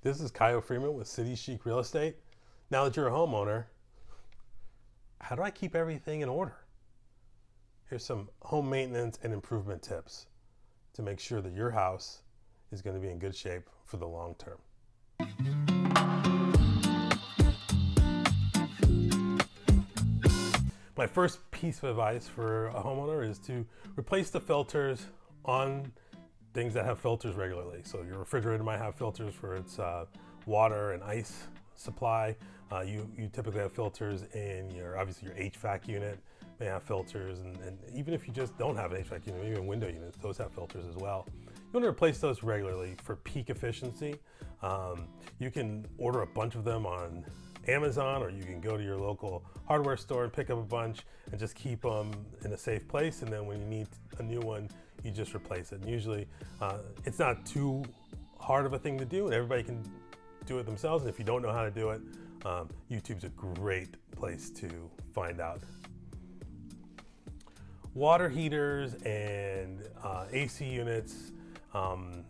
This is Kyo Freeman with Chic Real Estate. Now that you're a homeowner, how do I keep everything in order? Here's some home maintenance and improvement tips to make sure that your house is going to be in good shape for the long term. My first piece of advice for a homeowner is to replace the filters on things that have filters regularly. So your refrigerator might have filters for its water and ice supply. You typically have filters in obviously your HVAC unit may have filters, and even if you just don't have an HVAC unit, even window units, those have filters as well. You want to replace those regularly for peak efficiency. You can order a bunch of them on Amazon, or you can go to your local hardware store and pick up a bunch and just keep them in a safe place, and then when you need a new one, you just replace it. And usually it's not too hard of a thing to do, and everybody can do it themselves. And if you don't know how to do it, YouTube's a great place to find out. Water heaters and AC units and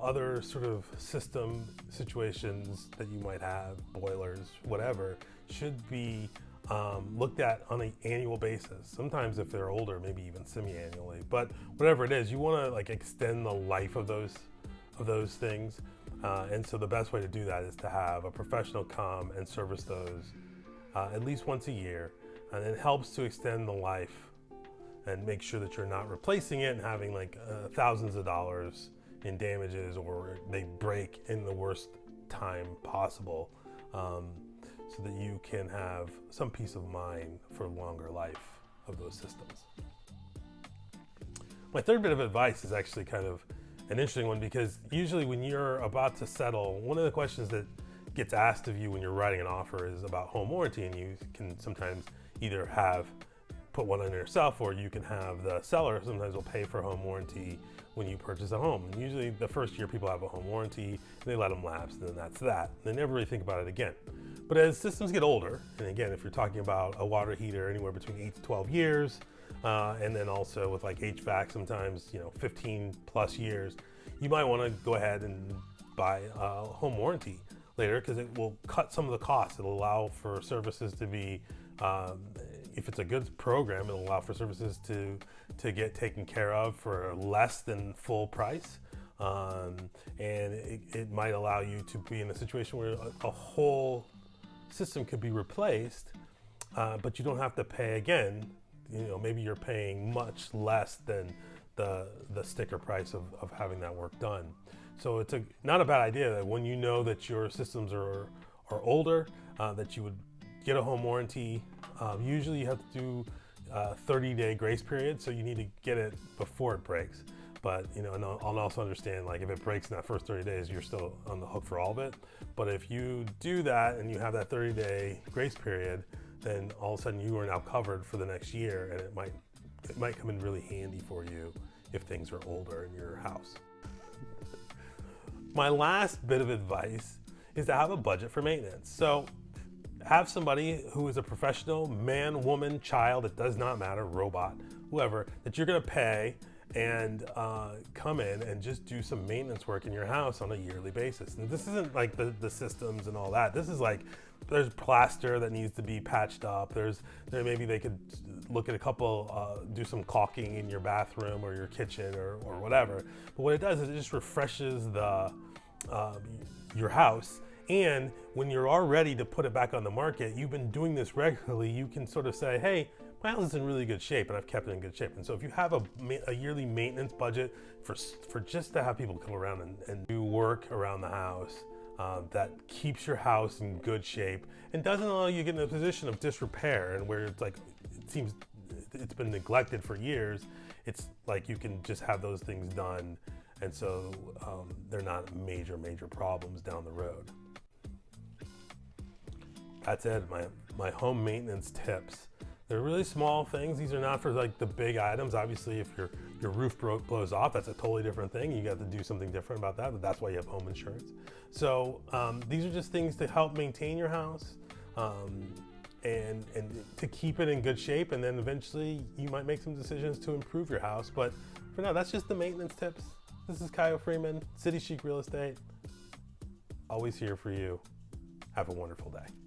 other sort of system situations that you might have, boilers, whatever, should be looked at on an annual basis. Sometimes if they're older, maybe even semi-annually. But whatever it is, you want to like extend the life of those things. And so the best way to do that is to have a professional come and service those at least once a year, and it helps to extend the life and make sure that you're not replacing it and having like thousands of dollars in damages, or they break in the worst time possible, so that you can have some peace of mind for longer life of those systems. My third bit of advice is actually kind of an interesting one, because usually when you're about to settle, one of the questions that gets asked of you when you're writing an offer is about home warranty, and you can sometimes either put one on yourself, or you can have the seller sometimes will pay for home warranty when you purchase a home. And usually the first year people have a home warranty, and they let them lapse, and then that's that. They never really think about it again. But as systems get older, and again, if you're talking about a water heater anywhere between 8 to 12 years, and then also with like HVAC, sometimes 15 plus years, you might want to go ahead and buy a home warranty later, because it will cut some of the costs. It'll allow for services to be, if it's a good program, it'll allow for services to get taken care of for less than full price. And it might allow you to be in a situation where a whole system could be replaced, but you don't have to pay again. Maybe you're paying much less than the sticker price of having that work done. So it's not a bad idea that when you know that your systems are older, that you would get a home warranty. Usually you have to do a 30-day grace period, so you need to get it before it breaks. But and I'll also understand, like, if it breaks in that first 30 days, you're still on the hook for all of it. But if you do that and you have that 30-day grace period, then all of a sudden you are now covered for the next year, and it might come in really handy for you if things are older in your house. My last bit of advice is to have a budget for maintenance. So have somebody who is a professional, man, woman, child, it does not matter, robot, whoever, that you're gonna pay and come in and just do some maintenance work in your house on a yearly basis. And this isn't like the systems and all that. This is like, there's plaster that needs to be patched up. Maybe they could look at a couple, do some caulking in your bathroom or your kitchen or whatever. But what it does is it just refreshes your house. And when you're all ready to put it back on the market, you've been doing this regularly, you can sort of say, hey, my house is in really good shape and I've kept it in good shape. And so if you have a yearly maintenance budget for just to have people come around and do work around the house, that keeps your house in good shape and doesn't allow you to get in a position of disrepair, and where it's like, it seems it's been neglected for years, it's like you can just have those things done. And so they're not major problems down the road. That's it, my home maintenance tips. They're really small things. These are not for like the big items. Obviously, if your roof blows off, that's a totally different thing. You got to do something different about that, but that's why you have home insurance. So these are just things to help maintain your house and to keep it in good shape. And then eventually you might make some decisions to improve your house. But for now, that's just the maintenance tips. This is Kyo Freeman, Chic Real Estate. always here for you. Have a wonderful day.